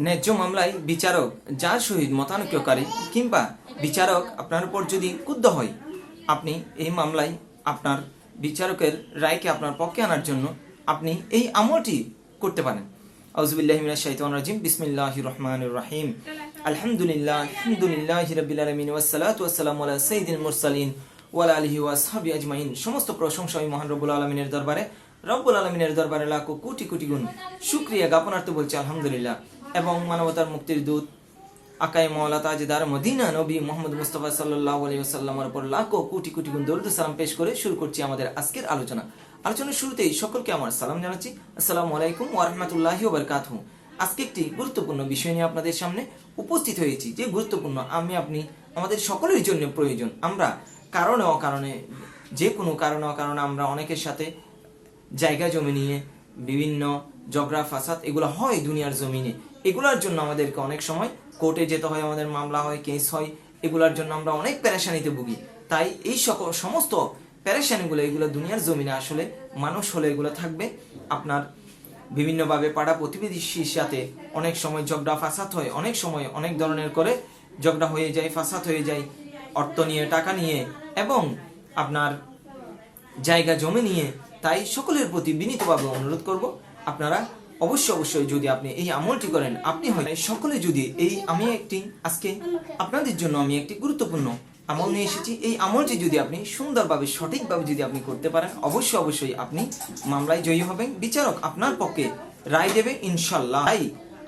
ন্যায্য মামলায় বিচারক যার সহিত মতানৈক্যকারী কিংবা বিচারক আপনার উপর যদি ক্রুদ্ধ হয়, আপনি এই মামলায় আপনার বিচারকের রায়কে আপনার পক্ষে আনার জন্য আপনি এই আমলটি করতে পারেন। আউযুবিল্লাহি মিনাশ শাইতানির রাজিম। বিসমিল্লাহির রহমানির রহিম। আলহামদুলিল্লাহি রাব্বিল আলামিন ওয়াসসালাতু ওয়াসসালামু আলা সাইয়্যিদিল মুরসালিন ওয়া আলা আলিহি ওয়া আসহাবিহি আজমাইন। সমস্ত প্রশংসা ওই মহান রব্বুল আলামিনের দরবারে। রব্বুল আলামিনের দরবারে লাখো কোটি কোটি গুণ শুকরিয়া জ্ঞাপনার্থে বলছি আলহামদুলিল্লাহ। এবং মানবতার মুক্তির দূত আকায়ে মাওলা তাজদার মদিনা নবী মুহাম্মদ মুস্তাফা সাল্লাল্লাহু আলাইহি ওয়াসাল্লামের উপর লাখো কোটি কোটি গুণ দরুদ সালাম পেশ করে শুরু করছি আমাদের আজকের আলোচনা। আলোচনার শুরুতেই সকলকে আমার সালাম জানাচ্ছি। আসসালামু আলাইকুম ওয়া রাহমাতুল্লাহি ওয়া বারাকাতুহু। আজকে একটি গুরুত্বপূর্ণ বিষয় নিয়ে আপনাদের সামনে উপস্থিত হয়েছি, যে গুরুত্বপূর্ণ আপনি আমাদের সকলের জন্য প্রয়োজন। আমরা কারণে অকারণে, যে কোনো কারণে অকারণে আমরা অনেকের সাথে জায়গা জমি নিয়ে বিভিন্ন ঝগড়া ফাসাদ এগুলো হয় দুনিয়ার জমিনে। এগুলোর জন্য আমাদেরকে অনেক সময় কোর্টে যেতে হয়, আমাদের মামলা হয়, কেস হয়। এগুলোর জন্য আমরা অনেক পেরেশানিতে ভুগি। তাই এই সমস্ত পেরেশানিগুলো এগুলো দুনিয়ার জমিনে আসলে মানুষ হলে এগুলো থাকবে। আপনার বিভিন্নভাবে পাড়া প্রতিবেশীর সাথে অনেক সময় ঝগড়া ফাসাদ হয়, অনেক সময় অনেক ধরনের করে ঝগড়া হয়ে যায়, ফাসাদ হয়ে যায়, অর্থ নিয়ে, টাকা নিয়ে এবং আপনার জায়গা জমি নিয়ে। তাই সকলের প্রতি বিনীতভাবে অনুরোধ করব, আপনারা অবশ্যই যদি আপনি এই আমলটি করেন, আপনি হয় সকলে যদি আজকে আপনাদের জন্য আমি একটি গুরুত্বপূর্ণ আমল নিয়ে এসেছি। এই আমলটি যদি আপনি সুন্দরভাবে সঠিকভাবে যদি আপনি করতে পারেন, অবশ্যই আপনি মামলায় জয়ী হবেন, বিচারক আপনার পক্ষে রায় দেবে ইনশাল্লাহ। তাই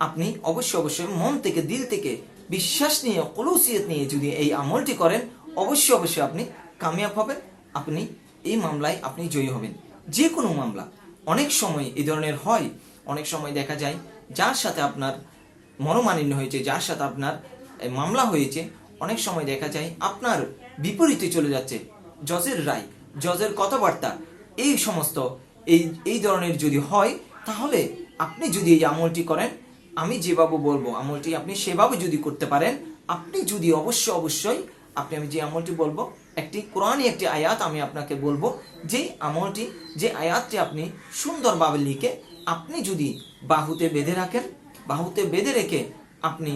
আপনি অবশ্যই মন থেকে, দিল থেকে বিশ্বাস নিয়ে, খলুসিয়ত নিয়ে যদি এই আমলটি করেন, অবশ্যই আপনি কামিয়াব হবেন, আপনি এই মামলায় আপনি জয়ী হবেন। যে কোনো মামলা অনেক সময় এই ধরনের হয়, অনেক সময় দেখা যায় যার সাথে আপনার মনোমালিন্য হয়েছে, যার সাথে আপনার মামলা হয়েছে, অনেক সময় দেখা যায় আপনার বিপরীতে চলে যাচ্ছে জজের রায়, জজের কথাবার্তা। এই সমস্ত এই ধরনের যদি হয়, তাহলে আপনি যদি এই আমলটি করেন, আমি যেভাবে বলবো আমলটি আপনি সেভাবে যদি করতে পারেন, আপনি যদি অবশ্যই আমি যে আমলটি বলবো, একটি কোরআনী একটি আয়াত আমি আপনাকে বলবো, যে আমলটি, যে আয়াতটি আপনি সুন্দরভাবে লিখে আপনি যদি বাহুতে বেঁধে রাখেন, বাহুতে বেঁধে রেখে আপনি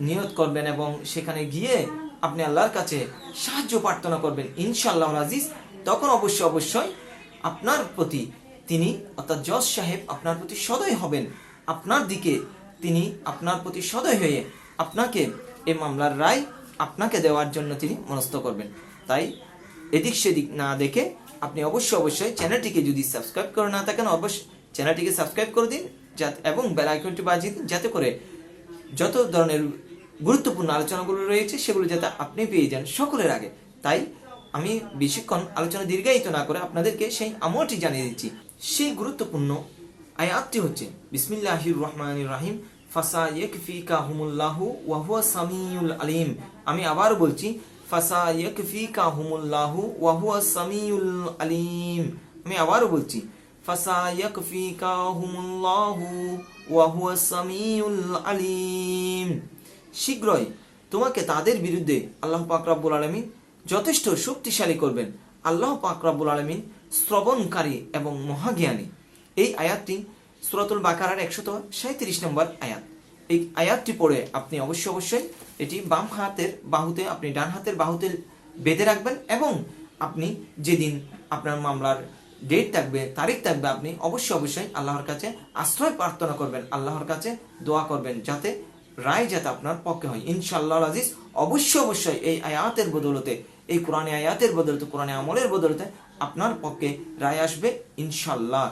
নিয়ত করবেন এবং সেখানে গিয়ে আপনি আল্লাহর কাছে সাহায্য প্রার্থনা করবেন ইনশাআল্লাহ আজিজ, তখন অবশ্যই আপনার প্রতি তিনি অর্থাৎ জজ সাহেব আপনার প্রতি সদয় হবেন, আপনার দিকে তিনি আপনার প্রতি সদয় হয়ে আপনাকে এই মামলার রায় আপনাকে দেওয়ার জন্য তিনি মনস্থ করবেন। তাই এদিক সেদিক না দেখে আপনি অবশ্যই চ্যানেলটিকে যদি সাবস্ক্রাইব করে না থাকেন, অবশ্যই চ্যানেলটিকে সাবস্ক্রাইব করে দিন এবং বেল আইকনটি বাজিয়ে দিন, যাতে করে যত ধরনের গুরুত্বপূর্ণ আলোচনাগুলো রয়েছে সেগুলো যাতে আপনি পেয়ে যান সকলের আগে। তাই আমি বেশিক্ষণ আলোচনা দীর্ঘায়িত না করে আপনাদেরকে সেই আমলটি জানিয়ে দিচ্ছি। সেই গুরুত্বপূর্ণ আয়াতটি হচ্ছে বিসমিল্লাহির রহমানির রহিম। ফাসায়াকফিকাহুমুল্লাহু ওয়া হুয়া সামিউল আলিম। আমি আবার বলছি, ফাসায়াকফিকাহুমুল্লাহু ওয়া হুয়া সামিউল আলিম। আমি আবারও বলছি, ফাসায়াকফিকাহুমুল্লাহু ওয়া হুয়া সামিউল আলিম। শীঘ্রই তোমাকে তাদের বিরুদ্ধে আল্লাহ পাক রব্বুল আলামিন যথেষ্ট শক্তিশালী করবেন। আল্লাহ পাক রব্বুল আলামিন শ্রবণকারী এবং মহাজ্ঞানী। এই আয়াতটি সূরাতুল বাকারার 137 নম্বর আয়াত। এই আয়াতটি পড়ে আপনি অবশ্যই এটি বাম হাতের বাহুতে, আপনি ডান হাতের বাহুতে বেঁধে রাখবেন এবং আপনি যেদিন আপনার মামলার ডেট থাকবে, তারিখ থাকবে, আপনি অবশ্যই আল্লাহর কাছে আশ্রয় প্রার্থনা করবেন, আল্লাহর কাছে দোয়া করবেন যাতে রায় যাতে আপনার পক্ষে হয় ইনশাআল্লাহ আজিজ। অবশ্যই এই আয়াতের বদৌলতে, এই কোরআনে আয়াতের বদৌলতে, কোরআনে আমলের বদৌলতে আপনার পক্ষে রায় আসবে ইনশাআল্লাহ।